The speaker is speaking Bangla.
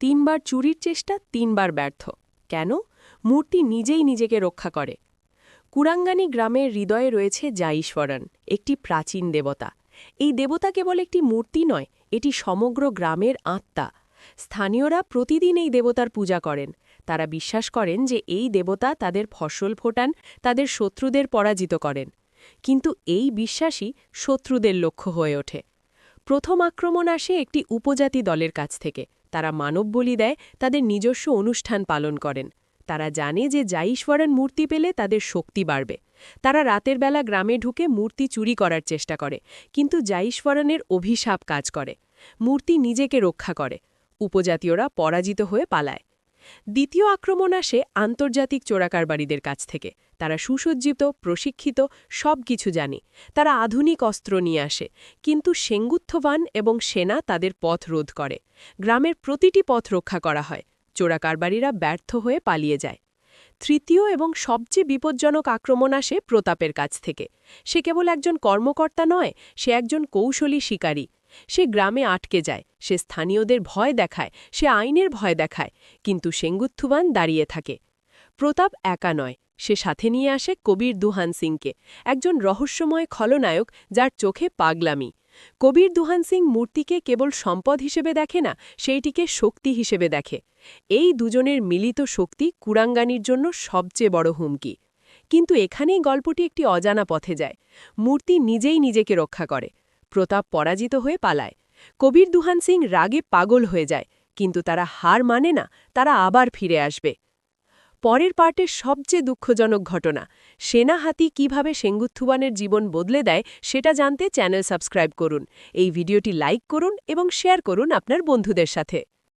তিনবার চুরির চেষ্টা, তিনবার ব্যর্থ। কেন? মূর্তি নিজেই নিজেকে রক্ষা করে। কুরাঙ্গানি গ্রামের হৃদয়ে রয়েছে জাইশ্বরন, একটি প্রাচীন দেবতা। এই দেবতা কেবল একটি মূর্তি নয়, এটি সমগ্র গ্রামের আত্মা। স্থানীয়রা প্রতিদিন এই দেবতার পূজা করেন। তারা বিশ্বাস করেন যে এই দেবতা তাদের ফসল ফোটান, তাদের শত্রুদের পরাজিত করেন। কিন্তু এই বিশ্বাসই শত্রুদের লক্ষ্য হয়ে ওঠে। প্রথম আক্রমণ আসে একটি উপজাতি দলের কাছ থেকে। তারা মানব বলি দেয়, তাদের নিজস্ব অনুষ্ঠান পালন করেন। তারা জানে যে জাইশ্বরন মূর্তি পেলে তাদের শক্তি বাড়বে। তারা রাতের বেলা গ্রামে ঢুকে মূর্তি চুরি করার চেষ্টা করে, কিন্তু জাইশ্বরনের অভিশাপ কাজ করে। মূর্তি নিজেকে রক্ষা করে। উপজাতীয়রা পরাজিত হয়ে পালায়। দ্বিতীয় আক্রমণ আসে আন্তর্জাতিক চোরাকারবারিদের কাছ থেকে। তারা সুসজ্জিত, প্রশিক্ষিত, সব কিছু জানে। তারা আধুনিক অস্ত্র নিয়ে আসে, কিন্তু সেঙ্গুত্থবান এবং সেনা তাদের পথ রোধ করে। গ্রামের প্রতিটি পথ রক্ষা করা হয়। চোরাকারবারিরা ব্যর্থ হয়ে পালিয়ে যায়। তৃতীয় এবং সবচেয়ে বিপজ্জনক আক্রমণ আসে প্রতাপের কাছ থেকে। সে কেবল একজন কর্মকর্তা নয়, সে একজন কৌশলী শিকারী। সে গ্রামে আটকে যায়, সে স্থানীয়দের ভয় দেখায়, সে আইনের ভয় দেখায়, কিন্তু সেঙ্গুত্থুবান দাঁড়িয়ে থাকে। প্রতাপ একা নয়, সে সাথে নিয়ে আসে কবির দুহান সিংকে, একজন রহস্যময় খলনায়ক যার চোখে পাগলামি। কবির দুহান সিং মূর্তিকে কেবল সম্পদ হিসেবে দেখে না, সেইটিকে শক্তি হিসেবে দেখে। এই দুজনের মিলিত শক্তি কুরাঙ্গানির জন্য সবচেয়ে বড় হুমকি। কিন্তু এখানেই গল্পটি একটি অজানা পথে যায়। মূর্তি নিজেই নিজেকে রক্ষা করে। প্রতাপ পরাজিত হয়ে পালায়। কবির দুহান সিং রাগে পাগল হয়ে যায়, কিন্তু তারা হার মানে না, তারা আবার ফিরে আসবে। পরের পার্টের সবচেয়ে দুঃখজনক ঘটনা, সেনা হাতি কীভাবে সেঙ্গুত্থুবানের জীবন বদলে দেয় সেটা জানতে চ্যানেল সাবস্ক্রাইব করুন। এই ভিডিওটি লাইক করুন এবং শেয়ার করুন আপনার বন্ধুদের সাথে।